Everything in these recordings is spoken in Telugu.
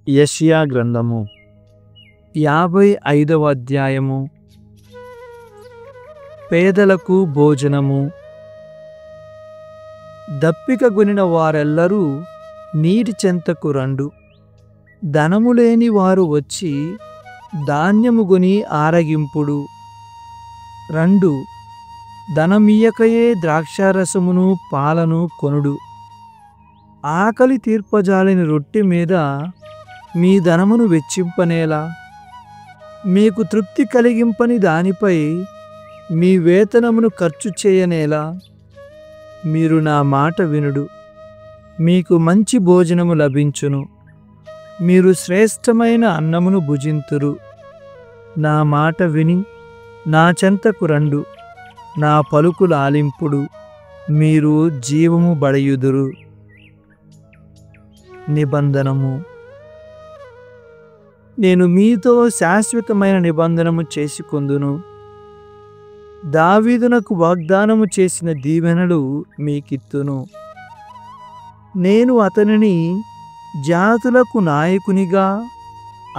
యెషయా గ్రంథము 55వ అధ్యాయము. పేదలకు భోజనము. దప్పిక గొనిన వారెల్లరూ నీటి చెంతకు రండు. ధనము లేని వారు వచ్చి ధాన్యము గొని ఆరగింపుడు. రండు, ధనమియ్యకయే ద్రాక్షారసమును పాలను కొనుడు. ఆకలి తీర్పజాలని రొట్టె మీద మీ ధనమును వెచ్చింపనేలా? మీకు తృప్తి కలిగింపని దానిపై మీ వేతనమును ఖర్చు చేయనేలా? మీరు నా మాట వినుడు, మీకు మంచి భోజనము లభించును. మీరు శ్రేష్టమైన అన్నమును భుజింతురు. నా మాట విని నా చెంతకు రండు, నా పలుకులు ఆలింపుడు, మీరు జీవము బడయుదురు. నిబంధనము. నేను మీతో శాశ్వతమైన నిబంధనము చేసుకొందును. దావీదునకు వాగ్దానము చేసిన దీవెనలు మీకిత్తును. నేను అతనిని జాతులకు నాయకునిగా,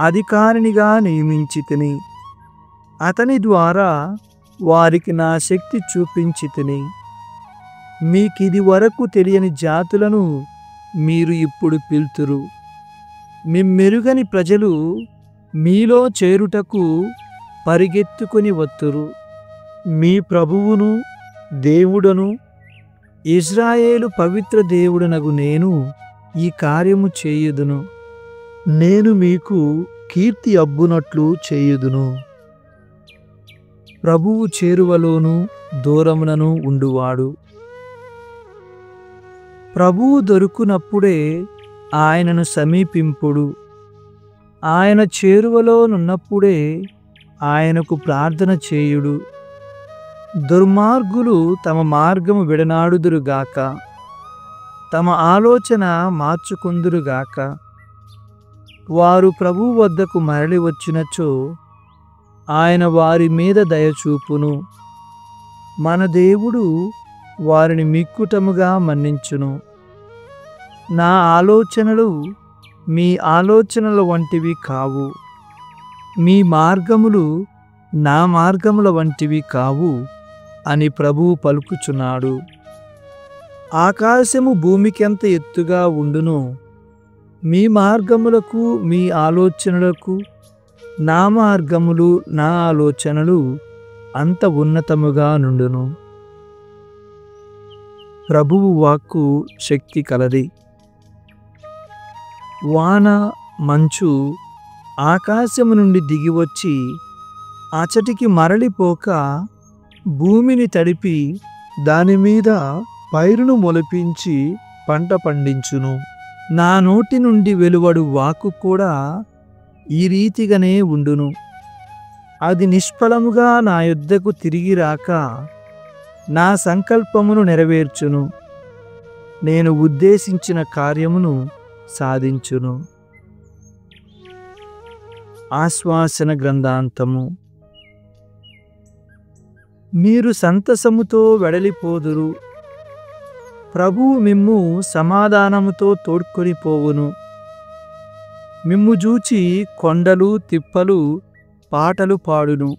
అధికారినిగా నియమించితిని. అతని ద్వారా వారికి నా శక్తి చూపించితిని. మీకిది వరకు తెలియని జాతులను మీరు ఇప్పుడు పిలుతురు. మిమ్మెరుగని ప్రజలు మీలో చేరుటకు పరిగెత్తుకొని వత్తురు. మీ ప్రభువును దేవుడను ఇశ్రాయేలు పవిత్ర దేవుడనగు నేను ఈ కార్యము చేయుదును. నేను మీకు కీర్తి అబ్బునట్లు చేయుదును. ప్రభువు చేరువలోను దూరమునను ఉండువాడు. ప్రభువు దొరుకునప్పుడే ఆయనను సమీపింపుడు. ఆయన చేరువలోనున్నప్పుడే ఆయనకు ప్రార్థన చేయుడు. దుర్మార్గులు తమ మార్గము విడనాడుదురుగాక, తమ ఆలోచన మార్చుకుందురుగాక. వారు ప్రభువు వద్దకు మరలి వచ్చినచో ఆయన వారి మీద దయచూపును. మన దేవుడు వారిని మిక్కుటముగా మన్నించును. నా ఆలోచనలు మీ ఆలోచనల వంటివి కావు, మీ మార్గములు నా మార్గముల వంటివి కావు అని ప్రభువు పలుకుచున్నాడు. ఆకాశము భూమికెంత ఎత్తుగా ఉండునో, మీ మార్గములకు మీ ఆలోచనలకు నా మార్గములు నా ఆలోచనలు అంత ఉన్నతముగా నుండును. ప్రభువు వాక్కు శక్తి కలది. వాన మంచు ఆకాశము నుండి దిగివచ్చి అచటికి మరలిపోక భూమిని తడిపి దానిమీద పైరును మొలిపించి పంట పండించును. నా నోటి నుండి వెలువడు వాక్కు కూడా ఈ రీతిగానే ఉండును. అది నిష్ఫలముగా నా యొద్దకు తిరిగి రాక నా సంకల్పమును నెరవేర్చును. నేను ఉద్దేశించిన కార్యమును సాధించును. ఆశ్వాసన గ్రంథాంతము. మీరు సంతసముతో వెడలిపోదురు. ప్రభువు మిమ్ము సమాధానముతో తోడ్కొని పోవును. మిమ్ము జూచి కొండలు తిప్పలు పాటలు పాడును.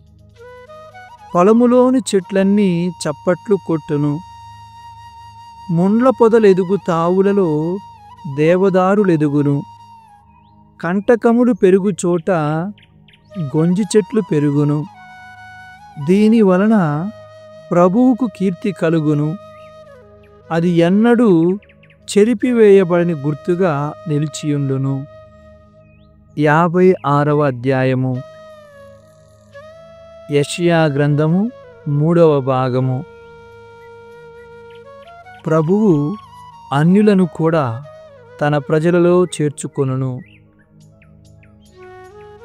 పొలములోని చెట్లన్నీ చప్పట్లు కొట్టును. ముండ్ల పొదలెదుగు తావులలో దేవదారులెదుగును. కంటకములు పెరుగు చోట గొంజి చెట్లు పెరుగును. దీని వలన ప్రభువుకు కీర్తి కలుగును. అది ఎన్నడూ చెరిపివేయబడని గుర్తుగా నిలిచియుండును. 56వ అధ్యాయము. యెషయా గ్రంథము 3వ భాగము. ప్రభువు అన్యులను కూడా తన ప్రజలలో చేర్చుకొనును.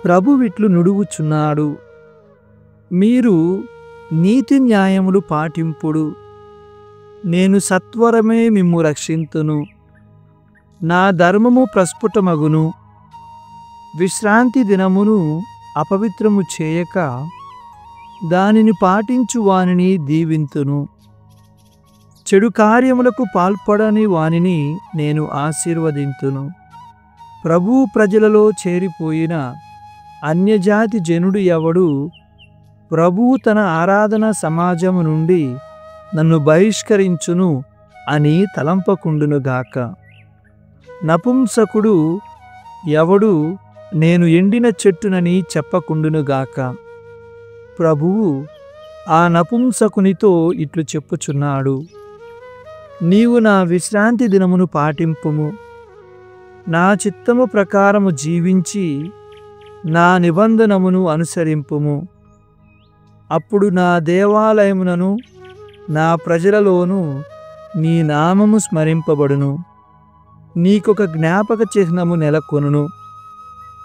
ప్రభువిట్లు నుడువుచున్నాడు, మీరు నీతి న్యాయములు పాటింపుడు. నేను సత్వరమే మిమ్ము రక్షింతును. నా ధర్మము ప్రస్ఫుటమగును. విశ్రాంతి దినమును అపవిత్రము చేయక దానిని పాటించు వానిని దీవింతును. చెడు కార్యములకు పాల్పడని వానిని నేను ఆశీర్వదింతును. ప్రభు ప్రజలలో చేరిపోయిన అన్యజాతి జనుడు ఎవడు ప్రభువు తన ఆరాధన సమాజము నుండి నన్ను బహిష్కరించును అని తలంపకుండునుగాక. నపుంసకుడు ఎవడు నేను ఎండిన చెట్టునని చెప్పకుండునుగాక. ప్రభువు ఆ నపుంసకునితో ఇట్లు చెప్పుచున్నాడు, నీవు నా విశ్రాంతి దినమును పాటింపుము, నా చిత్తము ప్రకారము జీవించి నా నిబంధనమును అనుసరింపుము. అప్పుడు నా దేవాలయమునను నా ప్రజలలోనూ నీ నామము స్మరింపబడును. నీకొక జ్ఞాపక చిహ్నము నెలకొనును.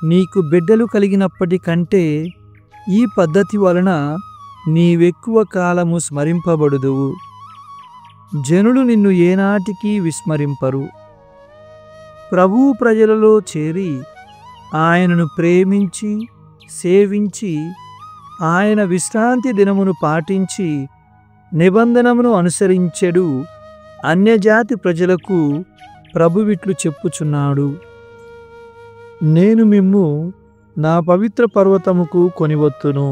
నీకు బిడ్డలు కలిగినప్పటికంటే ఈ పద్ధతి వలన నీవెక్కువ కాలము స్మరింపబడుదువు. జనులు నిన్ను ఏనాటికి విస్మరింపరు. ప్రభువు ప్రజలలో చేరి ఆయనను ప్రేమించి సేవించి ఆయన విశ్రాంతి దినమును పాటించి నిబంధనమును అనుసరించెడు అన్యజాతి ప్రజలకు ప్రభువిట్లు చెప్పుచున్నాడు, నేను మిమ్ము నా పవిత్ర పర్వతముకు కొనివత్తును.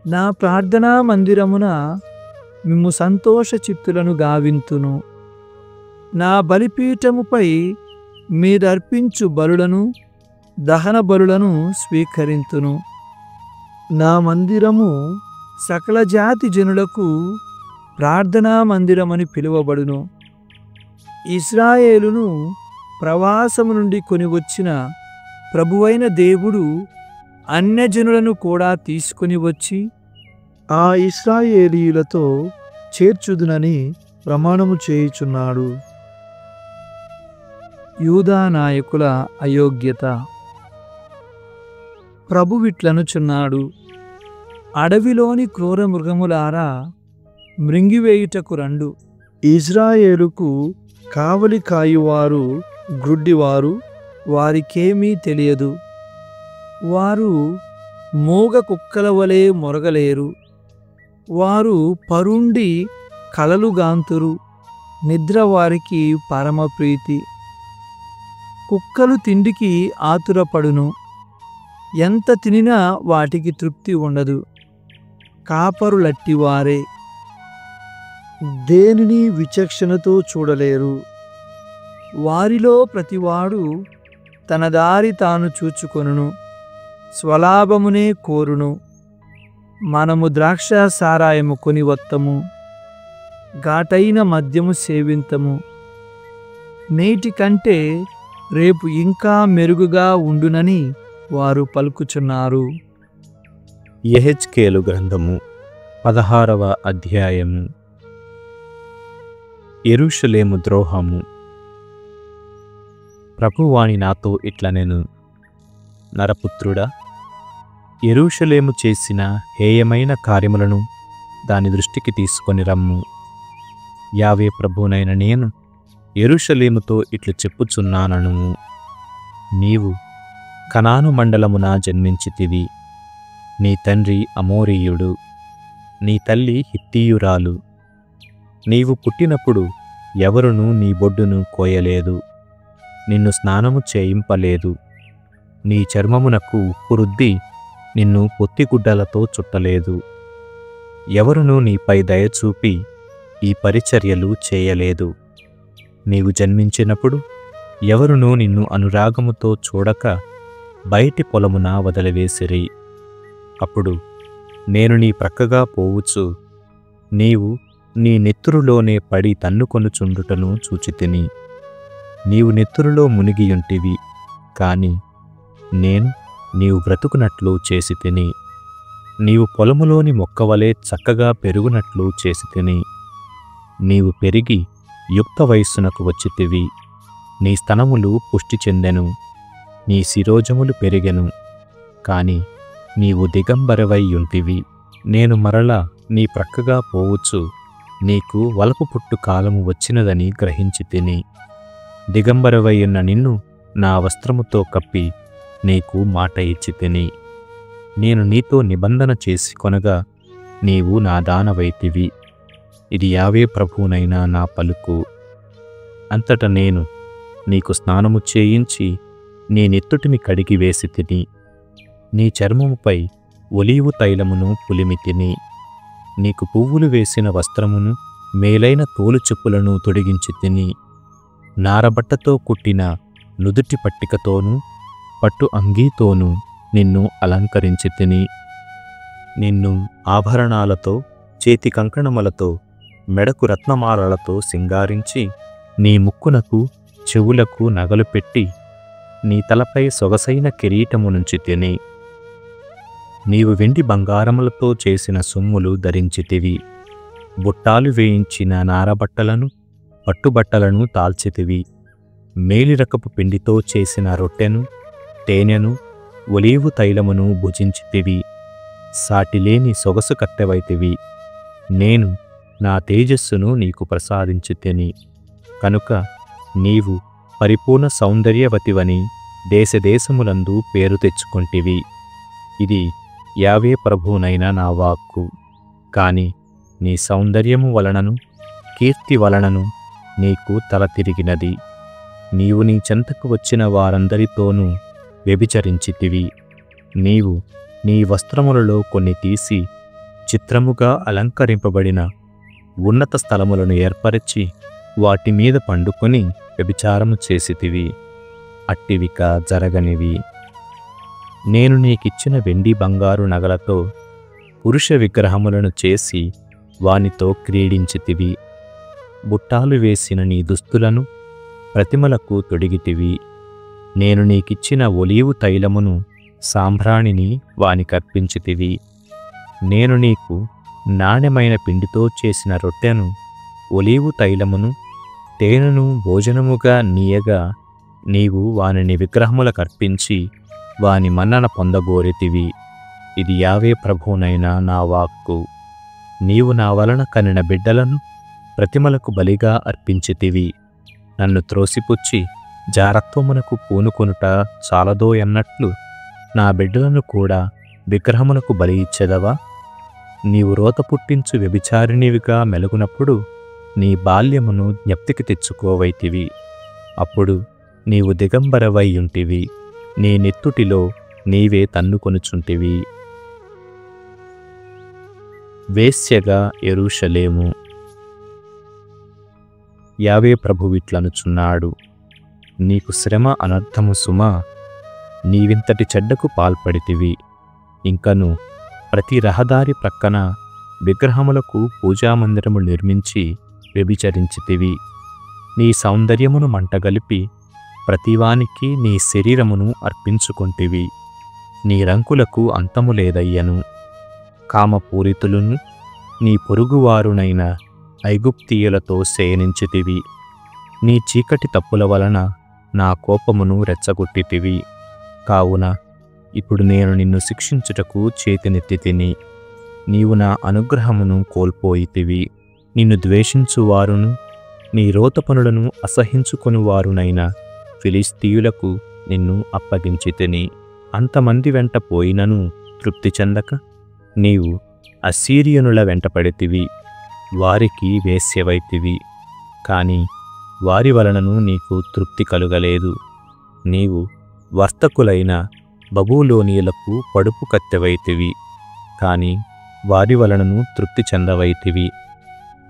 నా ప్రార్థనా మందిరమున మిమ్ము సంతోష చిత్తులను గావింతును. నా బలిపీఠముపై మీరర్పించు బలులను దహన బలులను స్వీకరింతును. నా మందిరము సకల జాతి జనులకు ప్రార్థనా మందిరమని పిలువబడును. ఇశ్రాయేలును ప్రవాసము నుండి కొనివచ్చిన ప్రభువైన దేవుడు అన్యజనులను కూడా తీసుకొని వచ్చి ఆ ఇశ్రాయేలీయులతో చేర్చుదునని ప్రమాణము చేయుచున్నాడు. యూదా నాయకుల అయోగ్యత. ప్రభువిట్లనుచున్నాడు, అడవిలోని క్రూర మృగములారా మృంగివేయుటకు రండు. ఇజ్రాయేలుకు కావలి కాయువారు గ్రుడ్డివారు, వారికేమీ తెలియదు. వారు మూగ కుక్కల వలె మొరగలేరు. వారు పరుండి కలలుగాంతురు. నిద్ర వారికి పరమప్రీతి. కుక్కలు తిండికి ఆతురపడును, ఎంత తినినా వాటికి తృప్తి ఉండదు. కాపరులట్టివారే, దేనిని విచక్షణతో చూడలేరు. వారిలో ప్రతివాడు తన దారి తాను చూచుకొనును, స్వలాభమునే కోరును. మనము ద్రాక్ష సారాయము కొనివత్తము, ఘాటైన మద్యము సేవింతము. నేటి కంటే రేపు ఇంకా మెరుగుగా ఉండునని వారు పలుకుచున్నారు. యెహెజ్కేలు గ్రంథము 16వ అధ్యాయము. యెరూషలేము ద్రోహము. ప్రభువాని నాతో ఇట్లనెను, నరపుత్రుడా, యెరూషలేము చేసిన హేయమైన కార్యములను దాని దృష్టికి తీసుకొని రమ్ము. యావే ప్రభువునైన నేను యెరూషలేముతో ఇట్లు చెప్పుచున్నానను, నీవు కనాను మండలమున జన్మించితివి. నీ తండ్రి అమోరీయుడు, నీ తల్లి హిత్తీయురాలు. నీవు పుట్టినప్పుడు ఎవరునూ నీ బొడ్డును కోయలేదు, నిన్ను స్నానము చేయింపలేదు. నీ చర్మమునకు ఉప్పు రుద్ది నిన్ను పొత్తిగుడ్డలతో చుట్టలేదు. ఎవరునూ నీపై దయచూపి ఈ పరిచర్యలు చేయలేదు. నీవు జన్మించినప్పుడు ఎవరునూ నిన్ను అనురాగముతో చూడక బయటి పొలమున వదిలివేసిరి. అప్పుడు నేను నీ ప్రక్కగా పోవుచు నీవు నీ నెత్తురులోనే పడి తన్నుకొనుచుండుటను చూచితిని. నీవు నెత్తురులో మునిగియుంటివి, కాని నేను నీవు బ్రతుకునట్లు చేసితిని. నీవు పొలములోని మొక్కవలే చక్కగా పెరుగునట్లు చేసితిని. నీవు పెరిగి యుక్త వయస్సునకు వచ్చితివి. నీ స్తనములు పుష్టి చెందెను, నీ శిరోజములు పెరిగెను. కాని నీవు దిగంబరవై యుంటివి. నేను మరలా నీ ప్రక్కగా పోవచ్చు నీకు వలపు పుట్టు కాలము వచ్చినదని గ్రహించి తిని, దిగంబరవయ్యున్న నిన్ను నా వస్త్రముతో కప్పి నీకు మాట ఇచ్చి తిని. నేను నీతో నిబంధన చేసి కొనగా నీవు నా దానవైతివి. ఇది యావే ప్రభువునైనా నా పలుకు. అంతట నేను నీకు స్నానము చేయించి నీ నెత్తుటిని కడిగి వేసి తిని, నీ చర్మముపై ఒలీవు తైలమును పులిమి తిని, నీకు పువ్వులు వేసిన వస్త్రమును మేలైన తోలు చెప్పులను తొడిగించి తిని, నారబట్టతో కుట్టిన నుదుటి పట్టికతోనూ పట్టు అంగీతోనూ నిన్ను అలంకరించి తిని, నిన్ను ఆభరణాలతో చేతి కంకణములతో మెడకు రత్నమాలలతో సింగారించి, నీ ముక్కునకు చెవులకు నగలు పెట్టి, నీ తలపై సొగసైన కిరీటమునుంచి తిని, నీవు వెండి బంగారములతో చేసిన సొమ్ములు ధరించితివి, బుట్టాలు వేయించిన నారబట్టలను పట్టుబట్టలను తాల్చితివి, మేలిరకపు పిండితో చేసిన రొట్టెను తేనెను ఒలీవు తైలమును భుజించితివి, సాటిలేని సొగసు కత్తెవైతివి. నేను నా తేజస్సును నీకు ప్రసాదించితిని కనుక నీవు పరిపూర్ణ సౌందర్యవతివని దేశదేశములందు పేరు తెచ్చుకొంటివి. ఇది యావే ప్రభువునైన నా వాక్కు. కాని నీ సౌందర్యము వలనను కీర్తి వలనను నీకు తల తిరిగినది. నీవు నీ చెంతకు వచ్చిన వారందరితోనూ వ్యభిచరించితివి. నీవు నీ వస్త్రములలో కొన్ని తీసి చిత్రముగా అలంకరింపబడిన ఉన్నత స్థలములను ఏర్పరచి వాటి మీద పండుకొని వ్యభిచారము చేసితివి. అట్టివిక జరగనివి. నేను నీకిచ్చిన వెండి బంగారు నగలతో పురుష విగ్రహములను చేసి వానితో క్రీడించితివి. బుట్టాలు వేసిన నీ దుస్తులను ప్రతిమలకు తొడిగితివి. నేను నీకిచ్చిన ఒలీవు తైలమును సాంబ్రాణిని వానికర్పించితివి. నేను నీకు నాణ్యమైన పిండితో చేసిన రొట్టెను ఒలీవు తైలమును తేనెను భోజనముగా నీయగా నీవు వానిని విగ్రహములకర్పించి వాని మన్నన పొందగోరితివి. ఇది యావే ప్రభువునైన నా వాక్కు. నీవు నా వలన కనిన బిడ్డలను ప్రతిమలకు బలిగా అర్పించితివి. నన్ను త్రోసిపుచ్చి జారత్వమునకు పూనుకొనుట చాలదోయన్నట్లు నా బిడ్డలను కూడా విగ్రహమునకు బలి ఇచ్చెదవా? నీవు రోత పుట్టించు వ్యభిచారిణివిగా మెలుగునప్పుడు నీ బాల్యమును జ్ఞప్తికి తెచ్చుకోవైతివి. అప్పుడు నీవు దిగంబరవైయుంటివి. నీ నెత్తుటిలో నీవే తన్నుకొనుచుంటివి. వేశ్యగా యెరూషలేము. యావే ప్రభువిట్లనుచున్నాడు, నీకు శ్రమ అనర్థము సుమా. నీవింతటి చెడ్డకు పాల్పడితివి. ఇంకను ప్రతి రహదారి ప్రక్కన విగ్రహములకు పూజామందిరము నిర్మించి వ్యభిచరించితివి. నీ సౌందర్యమును మంటగలిపి ప్రతివానికి నీ శరీరమును అర్పించుకొంటివి. నీ రంకులకు అంతము లేదయ్యను. కామపూరితులను నీ పొరుగువారునైన ఐగుప్తీయులతో శయనించితివి. నీ చీకటి తప్పుల వలన నా కోపమును రెచ్చగొట్టితివి. కావున ఇప్పుడు నేను నిన్ను శిక్షించుటకు చేతినెత్తి తిని, నీవు నా అనుగ్రహమును కోల్పోయితివి. నిన్ను ద్వేషించువారును నీ రోతపనులను అసహించుకొనువారునైన ఫిలిస్తీయులకు నిన్ను అప్పగించితిని. అంతమంది వెంట పోయినను తృప్తి చెందక నీవు అస్సీరియనుల వెంటపడితివి. వారికి వేశ్యవైతివి. కాని వారి వలనను నీకు తృప్తి కలుగలేదు. నీవు వర్తకులైన బబులోనియులకు పడుపు కత్తెవైతివి. కాని వారి వలనను తృప్తి చెందవైతివి.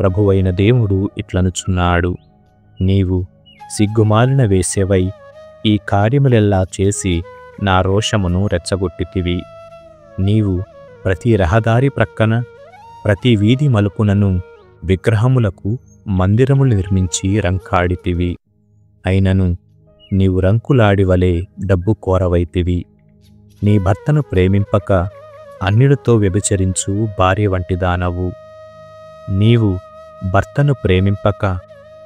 ప్రభువైన దేవుడు ఇట్లనుచున్నాడు, నీవు సిగ్గుమాలిన వేశ్యవై ఈ కార్యములెల్లా చేసి నా రోషమును రెచ్చగొట్టితివి. నీవు ప్రతి రహదారి ప్రక్కన ప్రతి వీధి మలుపునను విగ్రహములకు మందిరములు నిర్మించి రంకాడితివి. అయినను నీవు రంకులాడివలే డబ్బు కోరవైతివి. నీ భర్తను ప్రేమింపక అన్యులతో వ్యభిచరించు భార్య వంటి దానవు. నీవు భర్తను ప్రేమింపక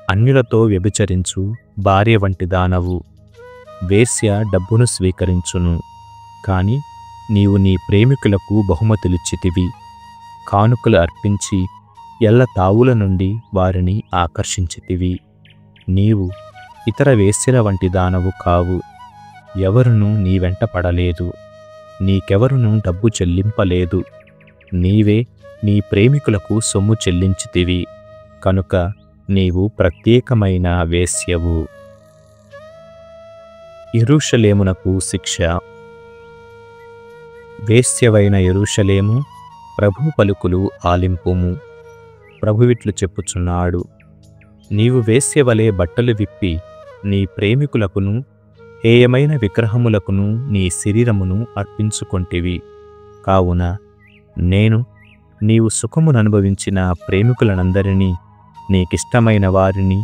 అన్యులతో వ్యభిచరించు భార్య వంటి దానవు. వేశ్య డబ్బును స్వీకరించును, కాని నీవు నీ ప్రేమికులకు బహుమతులిచ్చితివి. కానుకలు అర్పించి ఎల్ల తావుల నుండి వారిని ఆకర్షించితివి. నీవు ఇతర వేశ్యల వంటి దానవు కావు. ఎవరునూ నీ వెంట పడలేదు. నీకెవరునూ డబ్బు చెల్లింపలేదు. నీవే నీ ప్రేమికులకు సొమ్ము చెల్లించితివి. కనుక నీవు ప్రత్యేకమైన వేశ్యవు. యెరూషలేమునకు శిక్ష. వేశ్యవైన యెరూషలేము, ప్రభు పలుకులు ఆలింపుము. ప్రభువిట్లు చెప్పుచున్నాడు, నీవు వేశ్యవలే బట్టలు విప్పి నీ ప్రేమికులకును హేయమైన విగ్రహములకును నీ శరీరమును అర్పించుకొంటివి. కావున నేను నీవు సుఖముననుభవించిన ప్రేమికులనందరినీ, నీకిష్టమైన వారిని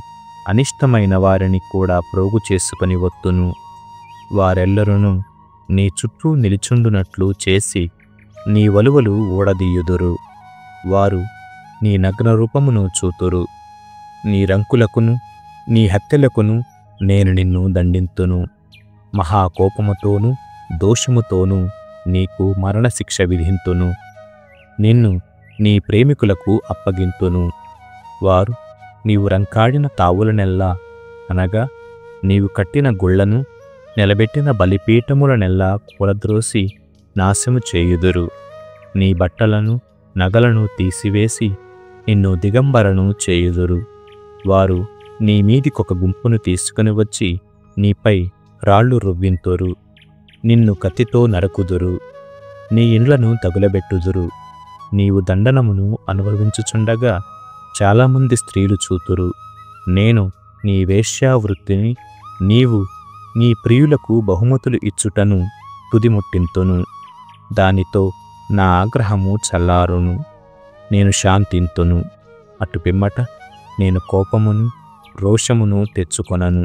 అనిష్టమైన వారిని కూడా ప్రోగు చేసుకొని వత్తును. వారెల్లరూ నీ చుట్టూ నిలుచుండునట్లు చేసి నీ వలువలు ఊడదీయుదురు. వారు నీ నగ్న రూపమును చూతురు. నీ రంకులకును నీ హత్యలకును నేను నిన్ను దండింతును. మహాకోపముతోనూ దోషముతోనూ నీకు మరణశిక్ష విధింతును. నిన్ను నీ ప్రేమికులకు అప్పగింతును. వారు నీవు రంకాడిన తావులనెల్లా, అనగా నీవు కట్టిన గుళ్లను నిలబెట్టిన బలిపీఠములనెల్లా కూలద్రోసి నాశము చేయుదురు. నీ బట్టలను నగలను తీసివేసి నిన్ను దిగంబరను చేయుదురు. వారు నీ మీదికొక గుంపును తీసుకుని వచ్చి నీపై రాళ్ళు రువ్వింతురు. నిన్ను కత్తితో నరకుదురు. నీ ఇండ్లను తగులబెట్టుదురు. నీవు దండనమును అనుభవించుచుండగా చాలామంది స్త్రీలు చూతురు. నేను నీ వేశ్యావృత్తిని, నీవు నీ ప్రియులకు బహుమతులు ఇచ్చుటను తుదిముట్టింతును. దానితో నా ఆగ్రహము చల్లారును, నేను శాంతింతును. అటు పిమ్మట నేను కోపమును రోషమును తెచ్చుకొనను.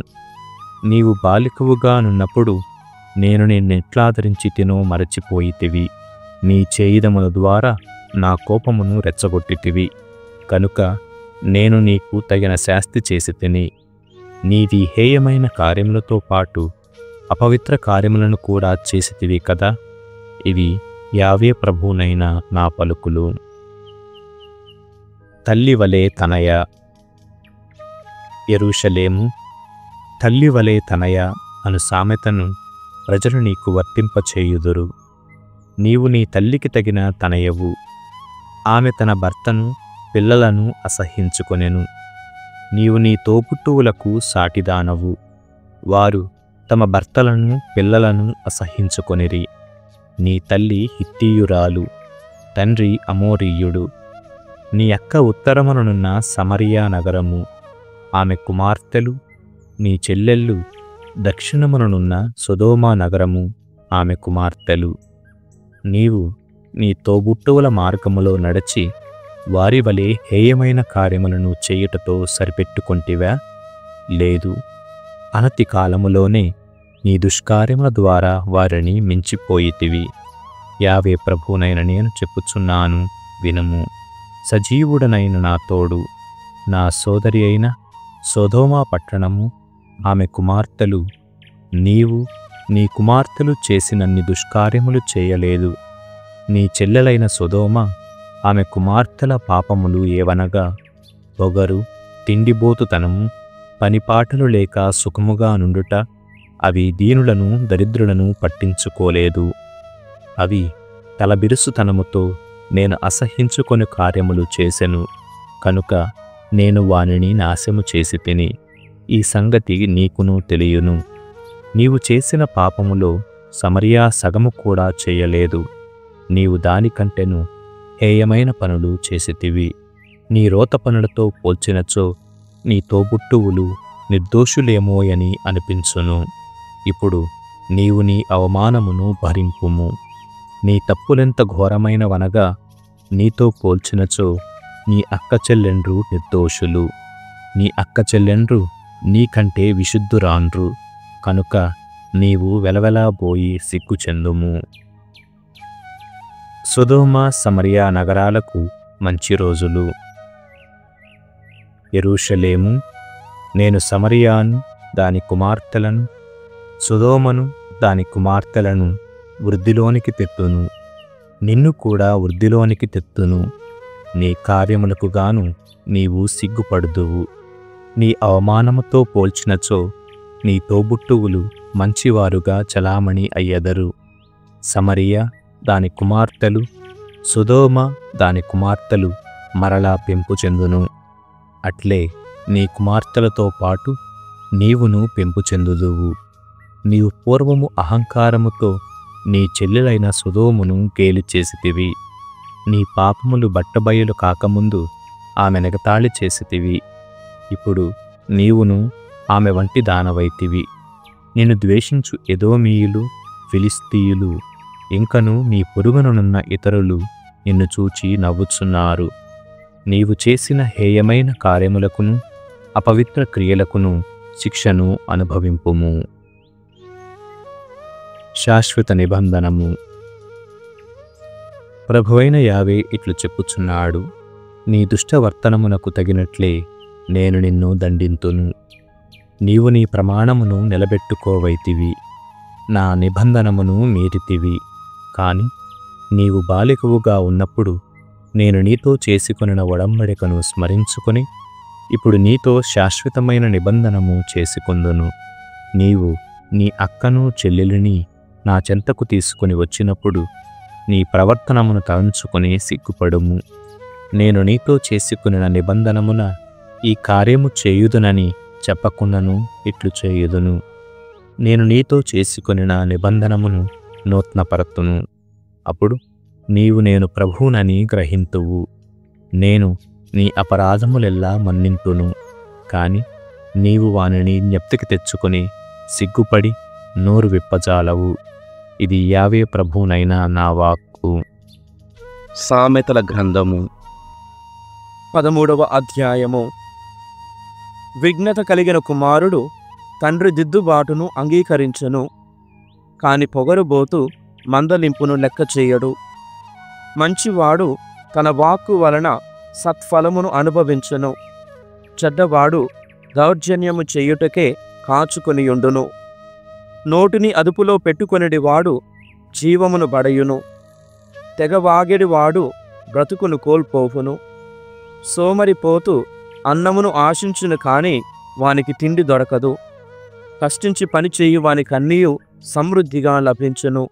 నీవు బాలికవుగానున్నప్పుడు నేను నిన్నెట్లాదరించి తినో మరచిపోయితివి. నీ చేయిదముల ద్వారా నా కోపమును రెచ్చగొట్టితివి. కనుక నేను నీకు తగిన శాస్తి చేసి తిని, నీది హేయమైన కార్యములతో పాటు అపవిత్ర కార్యములను కూడా చేసితివి కదా. ఇవి యావే ప్రభువునైన నా పలుకులు. తల్లివలే తనయ. యెరూషలేము, తల్లివలే తనయ అను సామెతను ప్రజలు నీకు వర్తింపచేయుదురు. నీవు నీ తల్లికి తగిన తనయవు. ఆమె తన భర్తను పిల్లలను అసహ్యించుకొనెను. నీవు నీ తోబుట్టువులకు సాటిదానవు. వారు తమ భర్తలను పిల్లలను అసహ్యించుకొనిరి. నీ తల్లి హిత్తీయురాలు, తండ్రి అమోరీయుడు. నీ అక్క ఉత్తరముననున్న సమరియా నగరము, ఆమె కుమార్తెలు. నీ చెల్లెళ్ళు దక్షిణముననున్న సొదొమ నగరము, ఆమె కుమార్తెలు. నీవు నీ తోబుట్టువుల మార్గములో నడిచి వారి వలె హేయమైన కార్యములను చేయుటతో సరిపెట్టుకొంటివా? లేదు. అనతి కాలములోనే నీ దుష్కార్యముల ద్వారా వారిని మించిపోయితివి. యావే ప్రభువునైన నేను చెప్పుచున్నాను, వినుము. సజీవుడనైన నా తోడు, నా సోదరి అయిన సొదొమ పట్టణము, ఆమె కుమార్తెలు, నీవు నీ కుమార్తెలు చేసినన్ని దుష్కార్యములు చేయలేదు. నీ చెల్లెలైన సొదొమ, ఆమె కుమార్తెల పాపములు ఏవనగా పొగరు, తిండిబోతుతనము, పనిపాటలు లేక సుఖముగా నుండుట. అవి దీనులను దరిద్రులను పట్టించుకోలేదు. అవి తలబిరుసుతనముతో నేను అసహ్యించుకొని కార్యములు చేసెను. కనుక నేను వానిని నాశము చేసి తిని. ఈ సంగతి నీకును తెలియును. నీవు చేసిన పాపములో సమరియా సగము కూడా చేయలేదు. నీవు దానికంటెను హేయమైన పనులు చేసితివి. నీ రోత పనులతో పోల్చినచో నీ తోబుట్టువులు నిర్దోషులేమోయని అనిపించును. ఇప్పుడు నీవు నీ అవమానమును భరింపుము. నీ తప్పులెంత ఘోరమైనవనగా నీతో పోల్చినచో నీ అక్క చెల్లెండ్రు నిర్దోషులు. నీ అక్క చెల్లెండ్రు నీకంటే విశుద్ధురాండ్రు. కనుక నీవు వెలవెలాబోయి సిగ్గుచెందుము. సొదొమ సమరియా నగరాలకు మంచి రోజులు. యెరూషలేము, నేను సమరియాను దాని కుమార్తెలను, సొదొమను దాని కుమార్తెలను వృద్ధిలోనికి తెత్తును. నిన్ను కూడా వృద్ధిలోనికి తెత్తును. నీ కార్యములకు గాను నీవు సిగ్గుపడుదువు. నీ అవమానముతో పోల్చినచో నీ తోబుట్టువులు మంచివారుగా చలామణి అయ్యెదరు. సమరియా దాని కుమార్తెలు, సొదొమ దాని కుమార్తెలు మరలా పెంపు చెందును. అట్లే నీ కుమార్తెలతో పాటు నీవును పెంపు చెందుదువు. నీవు పూర్వము అహంకారముతో నీ చెల్లెలైన సొదొమును గేలి చేసితివి. నీ పాపములు బట్టబయలు కాకముందు ఆమెనెగతాళి చేసితివి. ఇప్పుడు నీవును ఆమె వంటి దానవైతివి. నిన్ను ద్వేషించు ఎదోమీయులు, ఫిలిస్తీయులు, ఇంకను నీ పొరుగుననున్న ఇతరులు నిన్ను చూచి నవ్వుచున్నారు. నీవు చేసిన హేయమైన కార్యములకును అపవిత్ర క్రియలకును శిక్షను అనుభవింపుము. శాశ్వత నిబంధనము. ప్రభువైన యావే ఇట్లు చెప్పుచున్నాడు, నీ దుష్టవర్తనమునకు తగినట్లే నేను నిన్ను దండింతును. నీవు నీ ప్రమాణమును నిలబెట్టుకోవైతివి, నా నిబంధనమును మీరితివి. కాని నీవు బాలికవుగా ఉన్నప్పుడు నేను నీతో చేసుకొనిన ఒడంబడికను స్మరించుకొని ఇప్పుడు నీతో శాశ్వతమైన నిబంధనము చేసుకొందును. నీవు నీ అక్కను చెల్లెలిని నా చెంతకు తీసుకుని వచ్చినప్పుడు నీ ప్రవర్తనమును తలంచుకొని సిగ్గుపడుము. నేను నీతో చేసుకునిన నిబంధనమున ఈ కార్యము చేయుదునని చెప్పకుండాను ఇట్లు చేయుదును. నేను నీతో చేసుకొనిన నిబంధనమును నూతనపరతును. అప్పుడు నీవు నేను ప్రభువునని గ్రహింతువు. నేను నీ అపరాధములెల్లా మన్నింతును. కాని నీవు వానిని జ్ఞప్తికి తెచ్చుకొని సిగ్గుపడి నోరు విప్పజాలవు. ఇది యావే ప్రభువునైన నా వాక్కు. సామెతల గ్రంథము 13వ అధ్యాయము. విఘ్నత కలిగిన కుమారుడు తండ్రి దిద్దుబాటును అంగీకరించును, కాని పొగరుబోతు మందలింపును లెక్క చేయడు. మంచివాడు తన వాక్కు వలన సత్ఫలమును అనుభవించును, చెడ్డవాడు దౌర్జన్యము చేయుటకే కాచుకొనియుండును. నోటిని అదుపులో పెట్టుకొనిడివాడు జీవమును బడయును, తెగవాగెడివాడు బ్రతుకును కోల్పోవును. సోమరిపోతు అన్నమును ఆశించును కాని వానికి తిండి దొరకదు, కష్టించి పనిచేయు వానికన్నీయు సమృద్ధిగా లభించును.